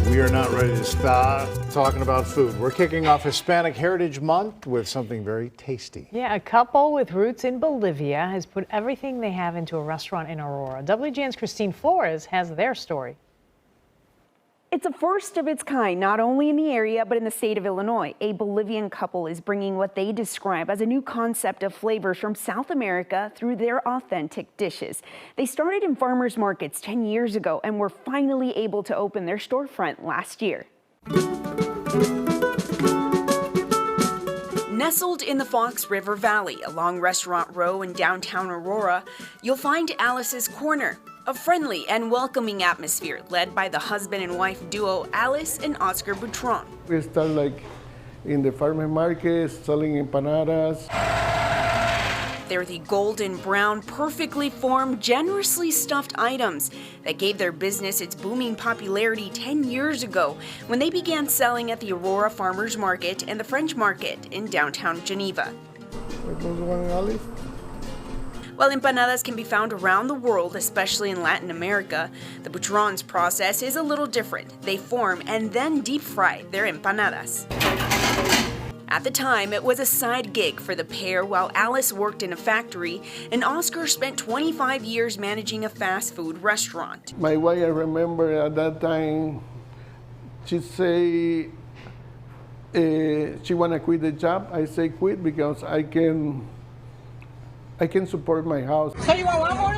We are not ready to stop talking about food. We're kicking off Hispanic Heritage Month with something very tasty. Yeah, a couple with roots in Bolivia has put everything they have into a restaurant in Aurora. WGN's Christine Flores has their story. It's a first of its kind, not only in the area, but in the state of Illinois. A Bolivian couple is bringing what they describe as a new concept of flavors from South America through their authentic dishes. They started in farmers markets 10 years ago and were finally able to open their storefront last year. Nestled in the Fox River Valley along Restaurant Row in downtown Aurora, you'll find Alice's Corner. A friendly and welcoming atmosphere led by the husband and wife duo Alice and Oscar Butron. We start like in the farmers market selling empanadas. They're the golden brown, perfectly formed, generously stuffed items that gave their business its booming popularity 10 years ago when they began selling at the Aurora Farmers Market and the French Market in downtown Geneva. While empanadas can be found around the world, especially in Latin America, the Butron's process is a little different. They form and then deep fry their empanadas. At the time, it was a side gig for the pair while Alice worked in a factory and Oscar spent 25 years managing a fast food restaurant. My wife, I remember at that time, she say she wanna quit the job. I say quit because I can support my house.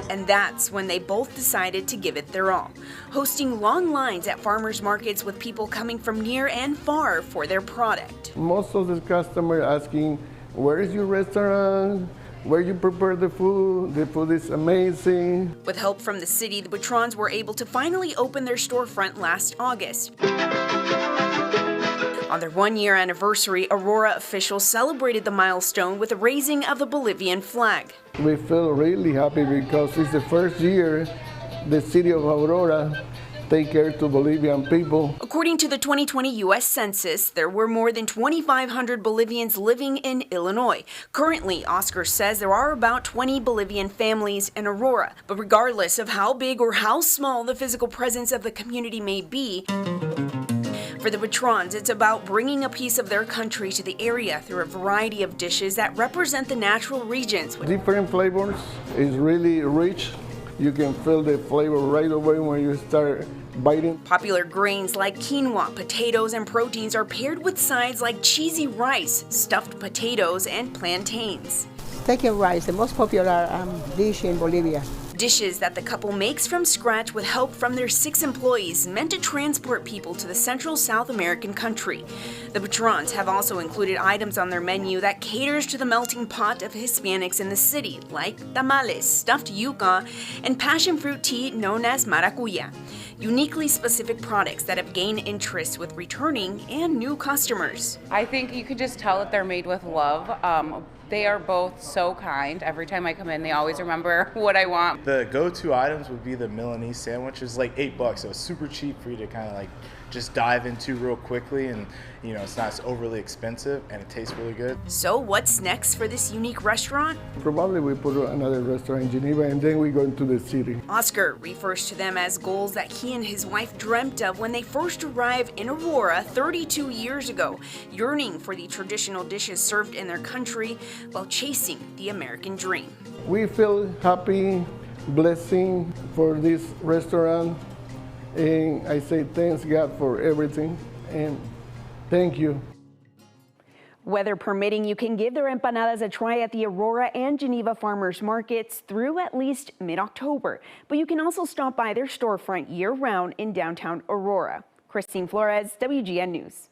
And that's when they both decided to give it their all, hosting long lines at farmers markets with people coming from near and far for their product. Most of the customers asking, where is your restaurant? Where you prepare the food? The food is amazing. With help from the city, the Butrons were able to finally open their storefront last August. On their one-year anniversary, Aurora officials celebrated the milestone with the raising of the Bolivian flag. We feel really happy because it's the first year the city of Aurora take care to Bolivian people. According to the 2020 U.S. Census, there were more than 2,500 Bolivians living in Illinois. Currently, Oscar says there are about 20 Bolivian families in Aurora. But regardless of how big or how small the physical presence of the community may be, for the Butrons, it's about bringing a piece of their country to the area through a variety of dishes that represent the natural regions. Different flavors is really rich. You can feel the flavor right away when you start biting. Popular grains like quinoa, potatoes, and proteins are paired with sides like cheesy rice, stuffed potatoes, and plantains. Steak and rice, the most popular dish in Bolivia. Dishes that the couple makes from scratch with help from their 6 employees meant to transport people to the central South American country. The Butrons have also included items on their menu that caters to the melting pot of Hispanics in the city, like tamales, stuffed yuca, and passion fruit tea known as maracuya. Uniquely specific products that have gained interest with returning and new customers. I think you could just tell that they're made with love. They are both so kind. Every time I come in, they always remember what I want. The go-to items would be the Milanese sandwich. It's like $8, so it's super cheap for you to kind of like just dive into real quickly, and you know, it's not overly expensive and it tastes really good. So what's next for this unique restaurant? Probably we put another restaurant in Geneva and then we go into the city. Oscar refers to them as goals that he and his wife dreamt of when they first arrived in Aurora 32 years ago, yearning for the traditional dishes served in their country while chasing the American dream. We feel happy, blessing for this restaurant, and I say thanks God for everything, and thank you. Weather permitting, you can give their empanadas a try at the Aurora and Geneva farmers markets through at least mid-October. But you can also stop by their storefront year-round in downtown Aurora. Christine Flores, WGN News.